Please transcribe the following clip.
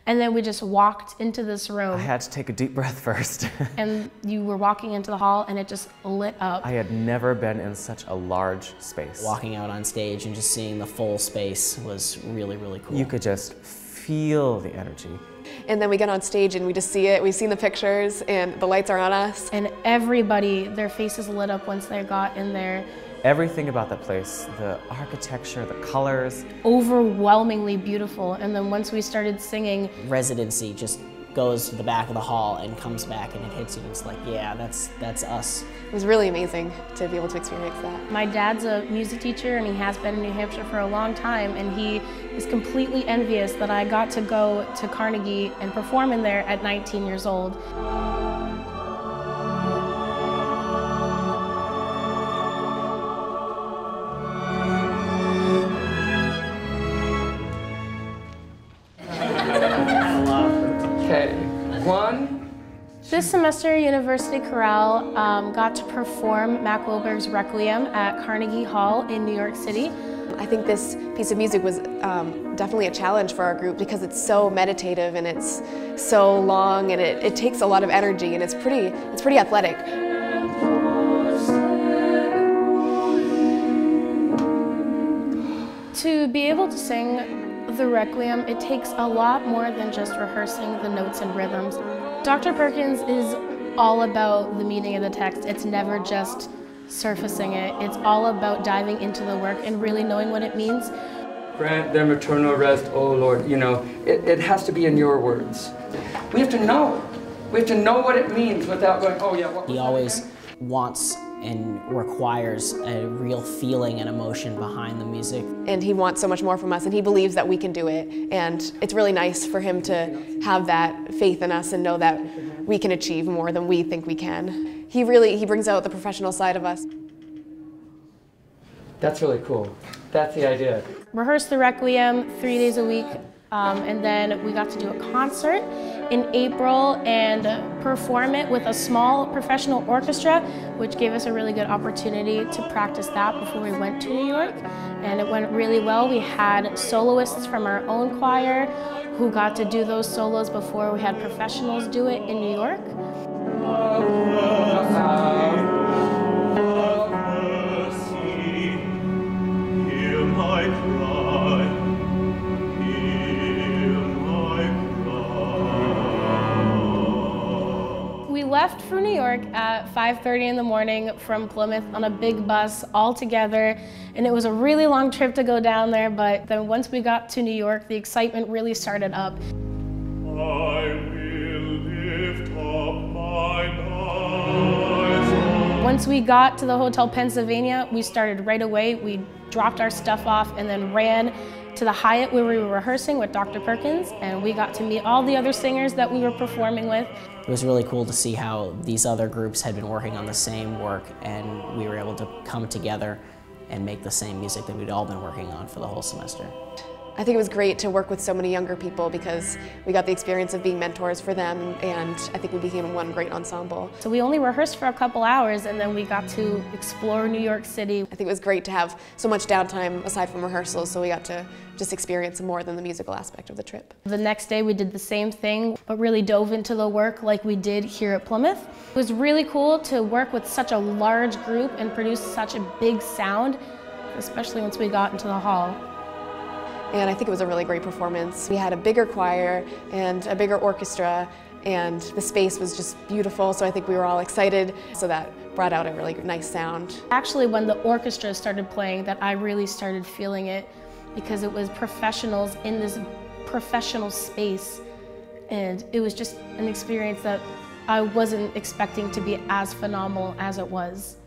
And then we just walked into this room. I had to take a deep breath first. And you were walking into the hall and it just lit up. I had never been in such a large space. Walking out on stage and just seeing the full space was really, really cool. You could just feel the energy. And then we get on stage and we just see it. We've seen the pictures and the lights are on us. And everybody, their faces lit up once they got in there. Everything about that place, the architecture, the colors. Overwhelmingly beautiful. And then once we started singing, residency just goes to the back of the hall and comes back and it hits you and it's like, yeah, that's us. It was really amazing to be able to experience that. My dad's a music teacher and he has been in New Hampshire for a long time, and he is completely envious that I got to go to Carnegie and perform in there at 19 years old. This semester, University Chorale got to perform Mack Wilberg's Requiem at Carnegie Hall in New York City. I think this piece of music was definitely a challenge for our group because it's so meditative and it's so long and it takes a lot of energy and it's pretty athletic. To be able to sing the Requiem, it takes a lot more than just rehearsing the notes and rhythms. Dr. Perkins is all about the meaning of the text. It's never just surfacing it. It's all about diving into the work and really knowing what it means. Grant them eternal rest, O Lord. You know, it has to be in your words. We have to know. We have to know what it means without going, oh yeah, what was He always wants and requires a real feeling and emotion behind the music. And he wants so much more from us, and he believes that we can do it. And it's really nice for him to have that faith in us and know that we can achieve more than we think we can. He brings out the professional side of us. That's really cool. That's the idea. Rehearse the Requiem 3 days a week, and then we got to do a concert in April and perform it with a small professional orchestra, which gave us a really good opportunity to practice that before we went to New York. And it went really well. We had soloists from our own choir who got to do those solos before we had professionals do it in New York. We left for New York at 5:30 in the morning from Plymouth on a big bus all together, and it was a really long trip to go down there, but then once we got to New York, the excitement really started up. Once we got to the Hotel Pennsylvania, we started right away. We dropped our stuff off and then ran to the Hyatt where we were rehearsing with Dr. Perkins, and we got to meet all the other singers that we were performing with. It was really cool to see how these other groups had been working on the same work, and we were able to come together and make the same music that we'd all been working on for the whole semester. I think it was great to work with so many younger people because we got the experience of being mentors for them, and I think we became one great ensemble. So we only rehearsed for a couple hours, and then we got to explore New York City. I think it was great to have so much downtime aside from rehearsals, so we got to just experience more than the musical aspect of the trip. The next day we did the same thing, but really dove into the work like we did here at Plymouth. It was really cool to work with such a large group and produce such a big sound, especially once we got into the hall. And I think it was a really great performance. We had a bigger choir and a bigger orchestra, and the space was just beautiful, so I think we were all excited, so that brought out a really nice sound. Actually, when the orchestra started playing, that I really started feeling it, because it was professionals in this professional space, and it was just an experience that I wasn't expecting to be as phenomenal as it was.